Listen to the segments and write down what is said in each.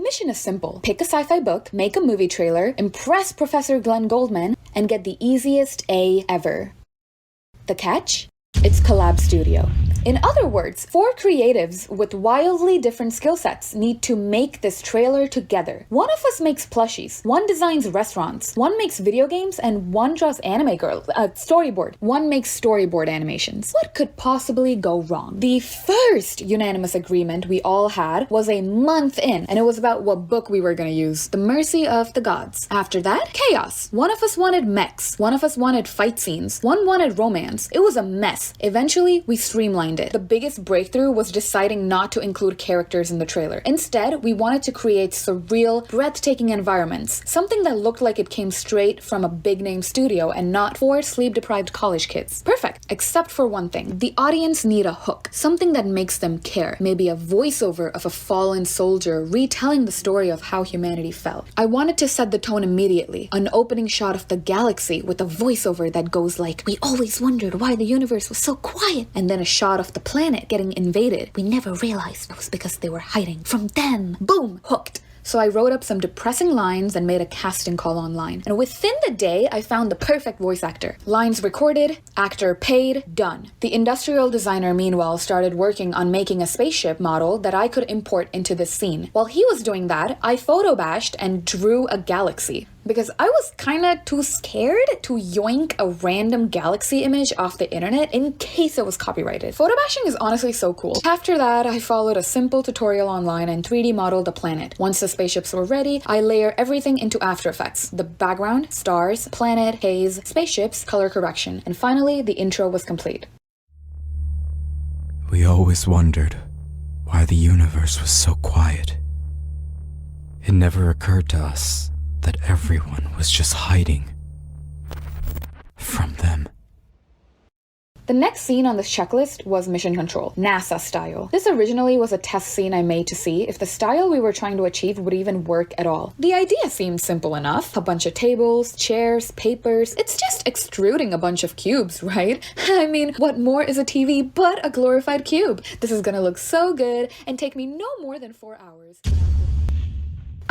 mission is simple. Pick a sci-fi book, make a movie trailer, impress Professor Glenn Goldman, and get the easiest A ever. The catch? It's Collab Studio. In other words, 4 creatives with wildly different skill sets need to make this trailer together. One of us makes plushies, one designs restaurants, one makes video games, and one draws anime girl, storyboard. One makes storyboard animations. What could possibly go wrong? The first unanimous agreement we all had was a month in, and it was about what book we were gonna use. The Mercy of the Gods. After that, chaos. One of us wanted mechs, one of us wanted fight scenes, one wanted romance. It was a mess. Eventually, we streamlined it. The biggest breakthrough was deciding not to include characters in the trailer. Instead, we wanted to create surreal, breathtaking environments, something that looked like it came straight from a big-name studio and not 4 sleep-deprived college kids. Perfect, except for one thing. The audience need a hook, something that makes them care. Maybe a voiceover of a fallen soldier retelling the story of how humanity fell. I wanted to set the tone immediately. An opening shot of the galaxy with a voiceover that goes like, "We always wondered why the universe was so quiet," and then a shot of the planet getting invaded. "We never realized it was because they were hiding from them." Boom! Hooked. So I wrote up some depressing lines and made a casting call online. And within the day, I found the perfect voice actor. Lines recorded, actor paid, done. The industrial designer, meanwhile, started working on making a spaceship model that I could import into this scene. While he was doing that, I photobashed and drew a galaxy. Because I was kinda too scared to yoink a random galaxy image off the internet in case it was copyrighted. Photobashing is honestly so cool. After that, I followed a simple tutorial online and 3D modeled the planet. Once the spaceships were ready, I layer everything into After Effects. The background, stars, planet, haze, spaceships, color correction, and finally, the intro was complete. We always wondered why the universe was so quiet. It never occurred to us that everyone was just hiding from them. The next scene on this checklist was Mission Control, NASA style. This originally was a test scene I made to see if the style we were trying to achieve would even work at all. The idea seemed simple enough. A bunch of tables, chairs, papers. It's just extruding a bunch of cubes, right? I mean, what more is a TV but a glorified cube? This is gonna look so good and take me no more than 4 hours.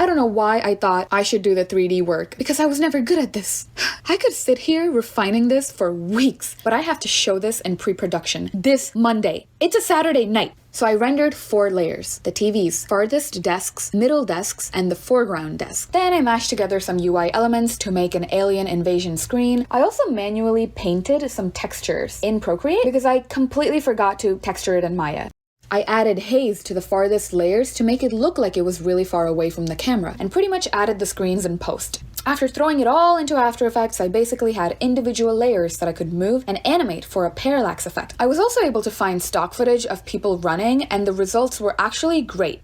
I don't know why I thought I should do the 3D work, because I was never good at this. I could sit here refining this for weeks, but I have to show this in pre-production this Monday. It's a Saturday night. So I rendered 4 layers: the TVs, farthest desks, middle desks, and the foreground desk. Then I mashed together some UI elements to make an alien invasion screen. I also manually painted some textures in Procreate because I completely forgot to texture it in Maya. I added haze to the farthest layers to make it look like it was really far away from the camera, and pretty much added the screens in post. After throwing it all into After Effects, I basically had individual layers that I could move and animate for a parallax effect. I was also able to find stock footage of people running, and the results were actually great.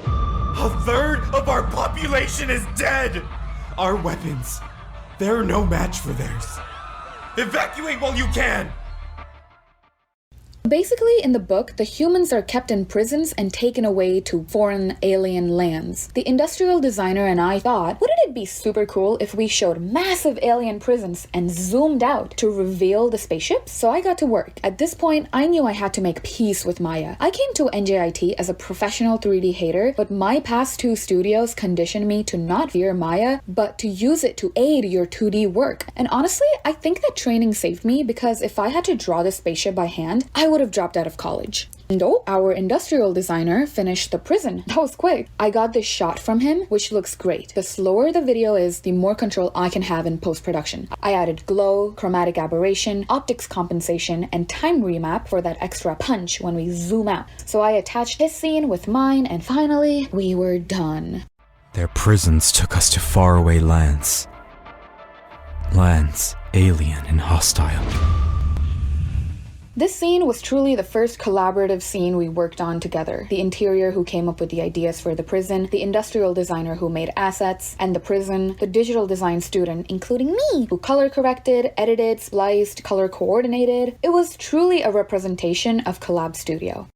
A third of our population is dead! Our weapons, they're no match for theirs. Evacuate while you can! Basically, in the book, the humans are kept in prisons and taken away to foreign alien lands. The industrial designer and I thought, wouldn't it be super cool if we showed massive alien prisons and zoomed out to reveal the spaceships? So I got to work. At this point, I knew I had to make peace with Maya. I came to NJIT as a professional 3D hater, but my past 2 studios conditioned me to not fear Maya, but to use it to aid your 2D work. And honestly, I think that training saved me, because if I had to draw this spaceship by hand, I would have dropped out of college. And our industrial designer finished the prison. That was quick. I got this shot from him, which looks great. The slower the video is, the more control I can have in post-production. I added glow, chromatic aberration, optics compensation, and time remap for that extra punch when we zoom out. So I attached his scene with mine, and finally, we were done. Their prisons took us to faraway lands. Lands alien and hostile. This scene was truly the first collaborative scene we worked on together. The interior who came up with the ideas for the prison, the industrial designer who made assets and the prison, the digital design student, including me, who color corrected, edited, spliced, color coordinated. It was truly a representation of Collab Studio.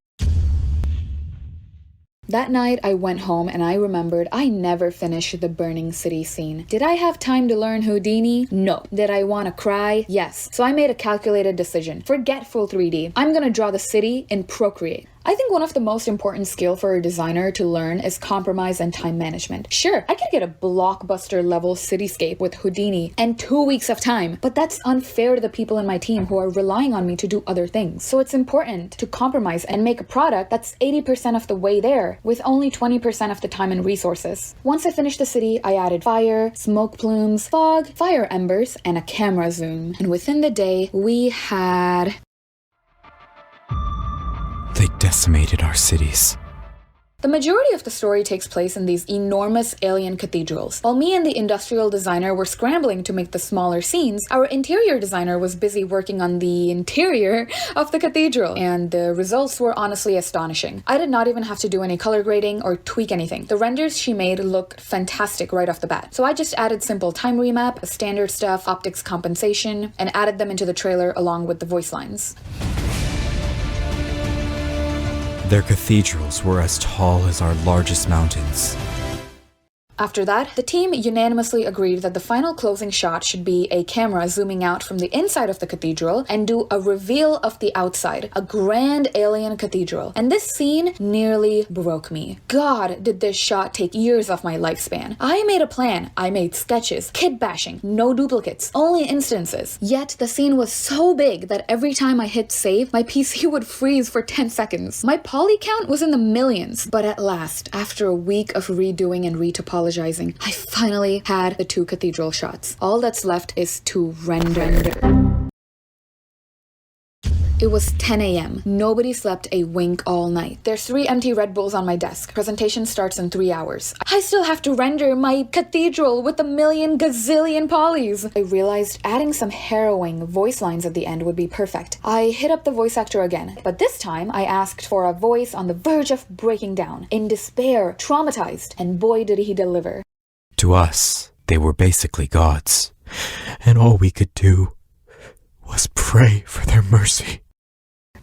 That night, I went home and I remembered I never finished the burning city scene. Did I have time to learn Houdini? No. Did I want to cry? Yes. So I made a calculated decision. Forget full 3D. I'm gonna draw the city in Procreate. I think one of the most important skill for a designer to learn is compromise and time management. Sure, I could get a blockbuster level cityscape with Houdini and 2 weeks of time, but that's unfair to the people in my team who are relying on me to do other things. So it's important to compromise and make a product that's 80% of the way there with only 20% of the time and resources. Once I finished the city, I added fire, smoke plumes, fog, fire embers, and a camera zoom. And within the day, we had... They decimated our cities. The majority of the story takes place in these enormous alien cathedrals. While me and the industrial designer were scrambling to make the smaller scenes, our interior designer was busy working on the interior of the cathedral, and the results were honestly astonishing. I did not even have to do any color grading or tweak anything. The renders she made looked fantastic right off the bat. So I just added simple time remap, standard stuff, optics compensation, and added them into the trailer along with the voice lines. Their cathedrals were as tall as our largest mountains. After that, the team unanimously agreed that the final closing shot should be a camera zooming out from the inside of the cathedral and do a reveal of the outside, a grand alien cathedral. And this scene nearly broke me. God, did this shot take years of my lifespan. I made a plan, I made sketches, kit bashing, no duplicates, only instances. Yet the scene was so big that every time I hit save, my PC would freeze for 10 seconds. My poly count was in the millions. But at last, after a week of redoing and retopologizing, I finally had the 2 cathedral shots. All that's left is to render. It was 10 a.m. Nobody slept a wink all night. There's 3 empty Red Bulls on my desk. Presentation starts in 3 hours. I still have to render my cathedral with a million gazillion polys. I realized adding some harrowing voice lines at the end would be perfect. I hit up the voice actor again, but this time I asked for a voice on the verge of breaking down, in despair, traumatized, and boy did he deliver. To us, they were basically gods, and all we could do was pray for their mercy.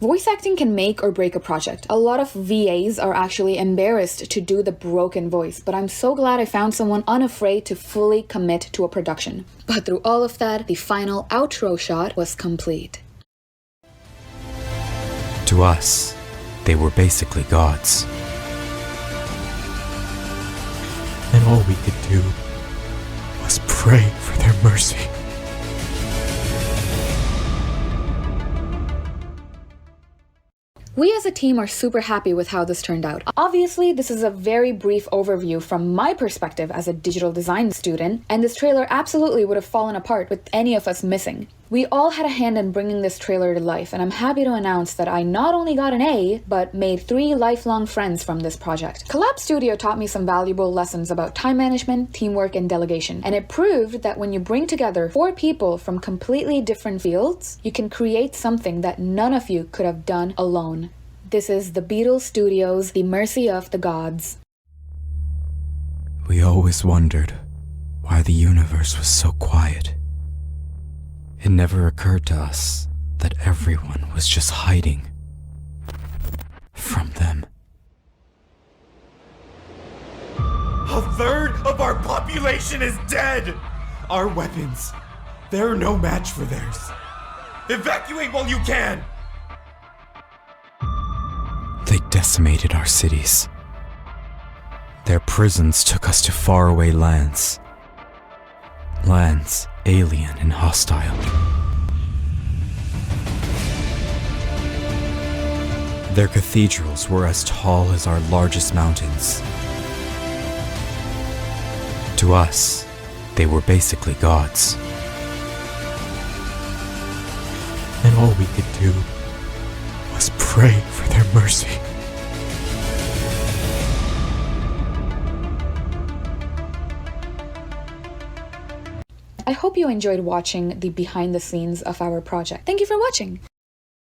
Voice acting can make or break a project. A lot of VAs are actually embarrassed to do the broken voice, but I'm so glad I found someone unafraid to fully commit to a production. But through all of that, the final outro shot was complete. To us, they were basically gods. And all we could do was pray for their mercy. We as a team are super happy with how this turned out. Obviously, this is a very brief overview from my perspective as a digital design student, and this trailer absolutely would have fallen apart with any of us missing. We all had a hand in bringing this trailer to life, and I'm happy to announce that I not only got an A, but made 3 lifelong friends from this project. Collab Studio taught me some valuable lessons about time management, teamwork, and delegation, and it proved that when you bring together 4 people from completely different fields, you can create something that none of you could have done alone. This is the Bettle Studios, The Mercy of the Gods. We always wondered why the universe was so quiet. It never occurred to us that everyone was just hiding from them. A third of our population is dead! Our weapons, they're no match for theirs. Evacuate while you can! They decimated our cities. Their prisons took us to faraway lands. Lands alien and hostile. Their cathedrals were as tall as our largest mountains. To us, they were basically gods. And all we could do was pray for their mercy. I hope you enjoyed watching the behind the scenes of our project. Thank you for watching!